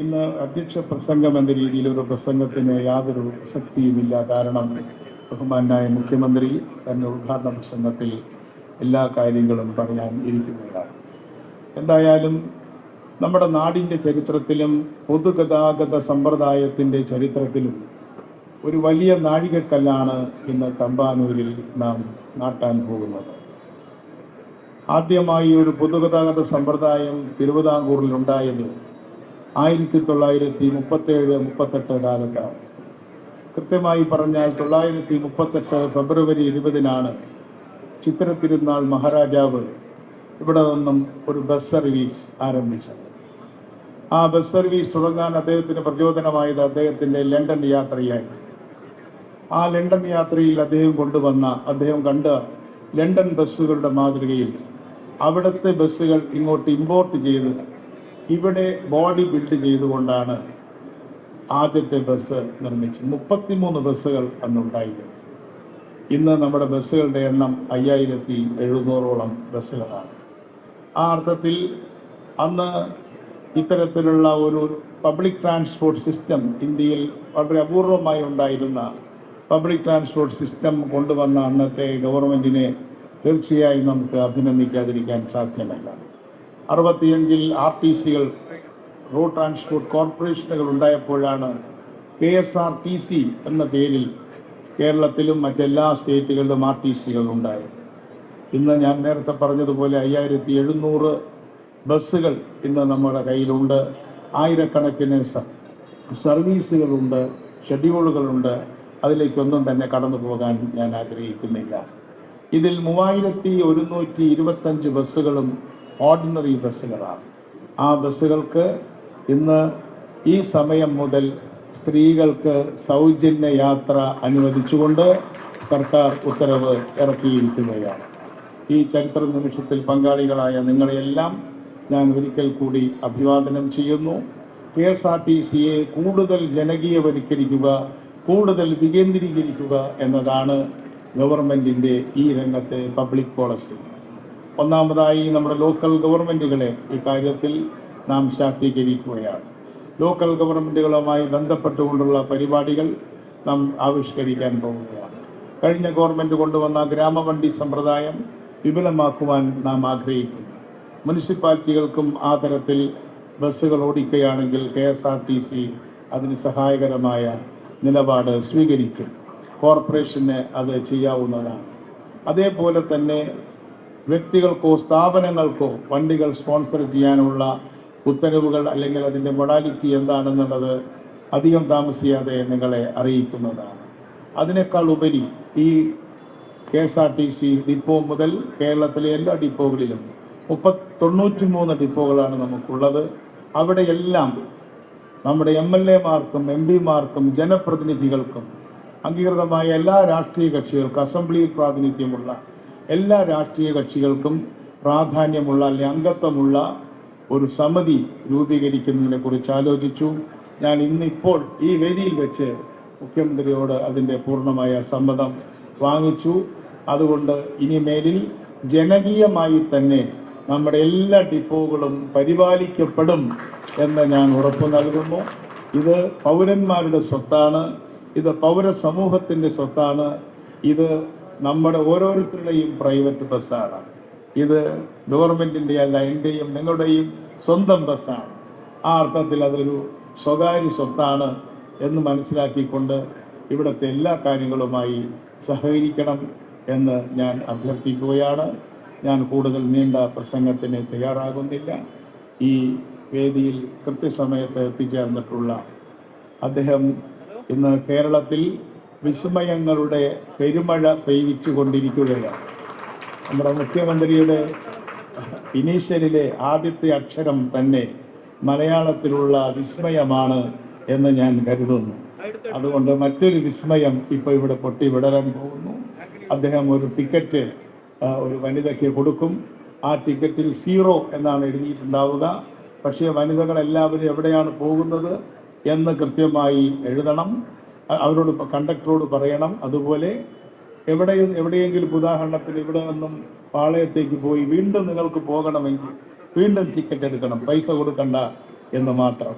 ഇന്ന് അധ്യക്ഷ പ്രസംഗം എന്ന രീതിയിൽ ഒരു പ്രസംഗത്തിന് യാതൊരു പ്രസക്തിയുമില്ല. കാരണം ബഹുമാനായ മുഖ്യമന്ത്രി തന്റെ ഉദ്ഘാടന പ്രസംഗത്തിൽ എല്ലാ കാര്യങ്ങളും പറയാൻ ഇരിക്കുകയാണ്. എന്തായാലും നമ്മുടെ നാടിൻ്റെ ചരിത്രത്തിലും പൊതുഗതാഗത സമ്പ്രദായത്തിൻ്റെ ചരിത്രത്തിലും ഒരു വലിയ നാഴികക്കല്ലാണ് ഇന്ന് തമ്പാനൂരിൽ നാം നാട്ടാൻ പോകുന്നത്. ആദ്യമായി ഒരു പൊതുഗതാഗത സമ്പ്രദായം തിരുവിതാംകൂറിൽ ഉണ്ടായത് 1937-38 കാലത്താണ്. കൃത്യമായി പറഞ്ഞാൽ 1938 ഫെബ്രുവരി 20-നാണ് ചിത്രത്തിരുന്നാൾ മഹാരാജാവ് ഇവിടെ നിന്നും ഒരു ബസ് സർവീസ് ആരംഭിച്ചത്. ആ ബസ് സർവീസ് തുടങ്ങാൻ അദ്ദേഹത്തിന് പ്രചോദനമായത് അദ്ദേഹത്തിൻ്റെ ലണ്ടൻ യാത്രയായി. ആ ലണ്ടൻ യാത്രയിൽ അദ്ദേഹം കണ്ട ലണ്ടൻ ബസ്സുകളുടെ മാതൃകയിൽ അവിടുത്തെ ബസ്സുകൾ ഇങ്ങോട്ട് ഇമ്പോർട്ട് ചെയ്ത് ഇവിടെ ബോഡി ബിൽഡ് ചെയ്തുകൊണ്ടാണ് ആദ്യത്തെ ബസ് നിർമ്മിച്ചത്. 33 ബസ്സുകൾ അന്നുണ്ടായിരുന്നു. ഇന്ന് നമ്മുടെ ബസ്സുകളുടെ എണ്ണം 5700-ഓളം ബസ്സുകളാണ്. ആ അർത്ഥത്തിൽ അന്ന് ഇത്തരത്തിലുള്ള ഒരു പബ്ലിക് ട്രാൻസ്പോർട്ട് സിസ്റ്റം ഇന്ത്യയിൽ വളരെ അപൂർവമായി ഉണ്ടായിരുന്ന പബ്ലിക് ട്രാൻസ്പോർട്ട് സിസ്റ്റം കൊണ്ടുവന്ന അന്നത്തെ ഗവൺമെന്റിനെ തീർച്ചയായും നമുക്ക് അഭിനന്ദിക്കാതിരിക്കാൻ സാധ്യമല്ല. 65-ൽ RTCകൾ, റോഡ് ട്രാൻസ്പോർട്ട് കോർപ്പറേഷനുകൾ ഉണ്ടായപ്പോഴാണ് KSRTC എന്ന പേരിൽ കേരളത്തിലും മറ്റെല്ലാ സ്റ്റേറ്റുകളിലും RTCകൾ ഉണ്ടായത്. ഇന്ന് ഞാൻ നേരത്തെ പറഞ്ഞതുപോലെ 5700 ബസ്സുകൾ ഇന്ന് നമ്മുടെ കയ്യിലുണ്ട്. ആയിരക്കണക്കിന് സർവീസുകളുണ്ട്, ഷെഡ്യൂളുകളുണ്ട്. അതിലേക്കൊന്നും തന്നെ കടന്നു പോകാൻ ഞാൻ ആഗ്രഹിക്കുന്നില്ല. ഇതിൽ 3125 ബസ്സുകളും ഓർഡിനറി ബസ്സുകളാണ്. ആ ബസ്സുകൾക്ക് ഇന്ന് ഈ സമയം മുതൽ സ്ത്രീകൾക്ക് സൗജന്യ യാത്ര അനുവദിച്ചുകൊണ്ട് സർക്കാർ ഉത്തരവ് ഇറക്കിയിരിക്കുകയാണ്. ഈ ചരിത്ര നിമിഷത്തിൽ പങ്കാളികളായ നിങ്ങളെയെല്ലാം ഞാൻ ഒരിക്കൽ കൂടി അഭിവാദനം ചെയ്യുന്നു. KSRTCയെ കൂടുതൽ ജനകീയവൽക്കരിക്കുക, കൂടുതൽ വികേന്ദ്രീകരിക്കുക എന്നതാണ് ഗവൺമെന്റിന്റെ ഈ രംഗത്തെ പബ്ലിക് പോളിസി. ഒന്നാമതായി നമ്മുടെ ലോക്കൽ ഗവൺമെന്റുകളെ ഇക്കാര്യത്തിൽ നാം ശാക്തീകരിക്കുകയാണ്. ലോക്കൽ ഗവൺമെന്റുകളുമായി ബന്ധപ്പെട്ടുകൊണ്ടുള്ള പരിപാടികൾ നാം ആവിഷ്കരിക്കാൻ പോവുകയാണ്. കഴിഞ്ഞ ഗവൺമെന്റ് കൊണ്ടുവന്ന ഗ്രാമവണ്ടി സമ്പ്രദായം വിപുലമാക്കുവാൻ നാം ആഗ്രഹിക്കുന്നു. മുനിസിപ്പാലിറ്റികൾക്കും ആ തരത്തിൽ ബസ്സുകൾ ഓടിക്കുകയാണെങ്കിൽ KSRTC അതിന് സഹായകരമായ നിലപാട് സ്വീകരിക്കും. കോർപ്പറേഷന് അത് ചെയ്യാവുന്നതാണ്. അതേപോലെ തന്നെ വ്യക്തികൾക്കോ സ്ഥാപനങ്ങൾക്കോ വണ്ടികൾ സ്പോൺസർ ചെയ്യാനുള്ള ഉത്തരവുകൾ അല്ലെങ്കിൽ അതിൻ്റെ മൊഡാലിറ്റി എന്താണെന്നുള്ളത് അധികം താമസിയാതെ നിങ്ങളെ അറിയിക്കുന്നതാണ്. അതിനേക്കാൾ ഉപരി ഈ KSRTC ഡിപ്പോ മുതൽ കേരളത്തിലെ എല്ലാ ഡിപ്പോകളിലും 93 ഡിപ്പോകളാണ് നമുക്കുള്ളത്. അവിടെയെല്ലാം നമ്മുടെ MLA-മാർക്കും MP-മാർക്കും ജനപ്രതിനിധികൾക്കും അംഗീകൃതമായ എല്ലാ രാഷ്ട്രീയ കക്ഷികൾക്കും, അസംബ്ലിയിൽ പ്രാതിനിധ്യമുള്ള എല്ലാ രാഷ്ട്രീയ കക്ഷികൾക്കും പ്രാധാന്യമുള്ള അല്ലെങ്കിൽ അംഗത്വമുള്ള ഒരു സമിതി രൂപീകരിക്കുന്നതിനെ കുറിച്ച് ആലോചിച്ചു. ഞാൻ ഇന്നിപ്പോൾ ഈ വേദിയിൽ വെച്ച് മുഖ്യമന്ത്രിയോട് അതിൻ്റെ പൂർണ്ണമായ സമ്മതം വാങ്ങിച്ചു. അതുകൊണ്ട് ഇനിമേലിൽ ജനകീയമായി തന്നെ നമ്മുടെ എല്ലാ ഡിപ്പോകളും പരിപാലിക്കപ്പെടും എന്ന് ഞാൻ ഉറപ്പു നൽകുന്നു. ഇത് പൗരന്മാരുടെ സ്വത്താണ്, ഇത് പൗരസമൂഹത്തിൻ്റെ സ്വത്താണ്, ഇത് നമ്മുടെ ഓരോരുത്തരുടെയും പ്രൈവറ്റ് ബസ്സാണ്. ഇത് ഗവൺമെന്റിൻ്റെ അല്ല, എൻ്റെയും നിങ്ങളുടെയും സ്വന്തം ബസ്സാണ്. ആ അർത്ഥത്തിൽ അതൊരു സ്വകാര്യ സ്വത്താണ് എന്ന് മനസ്സിലാക്കിക്കൊണ്ട് ഇവിടുത്തെ എല്ലാ കാര്യങ്ങളുമായി സഹകരിക്കണം എന്ന് ഞാൻ അഭ്യർത്ഥിക്കുകയാണ്. ഞാൻ കൂടുതൽ നീണ്ട പ്രസംഗത്തിന് തയ്യാറാകുന്നില്ല. ഈ വേദിയിൽ കൃത്യസമയത്ത് എത്തിച്ചേർന്നിട്ടുള്ള അദ്ദേഹം ഇന്ന് കേരളത്തിൽ വിസ്മയങ്ങളുടെ പെരുമഴ പെയ്യിച്ചു കൊണ്ടിരിക്കുകയാണ്. നമ്മുടെ മുഖ്യമന്ത്രിയുടെ ഇനീഷ്യലിലെ ആദ്യത്തെ അക്ഷരം തന്നെ മലയാളത്തിലുള്ള വിസ്മയമാണ് എന്ന് ഞാൻ കരുതുന്നു. അതുകൊണ്ട് മറ്റൊരു വിസ്മയം ഇപ്പോൾ ഇവിടെ പൊട്ടി വിടരാൻ പോകുന്നു. അദ്ദേഹം ഒരു ടിക്കറ്റ് ഒരു വനിതയ്ക്ക് കൊടുക്കും. ആ ടിക്കറ്റിൽ 0 എന്നാണ് എഴുതിയിട്ടുണ്ടാവുക. പക്ഷേ വനിതകളെല്ലാവരും എവിടെയാണ് പോകുന്നത് എന്ന് കൃത്യമായി എഴുതണം. അവരോട് കണ്ടക്ടറോട് പറയണം. അതുപോലെ എവിടെയെങ്കിലും ഉദാഹരണത്തിന് ഇവിടെ നിന്നും പാളയത്തേക്ക് പോയി വീണ്ടും നിങ്ങൾക്ക് പോകണമെങ്കിൽ വീണ്ടും ടിക്കറ്റ് എടുക്കണം, പൈസ കൊടുക്കണ്ട എന്ന് മാത്രം.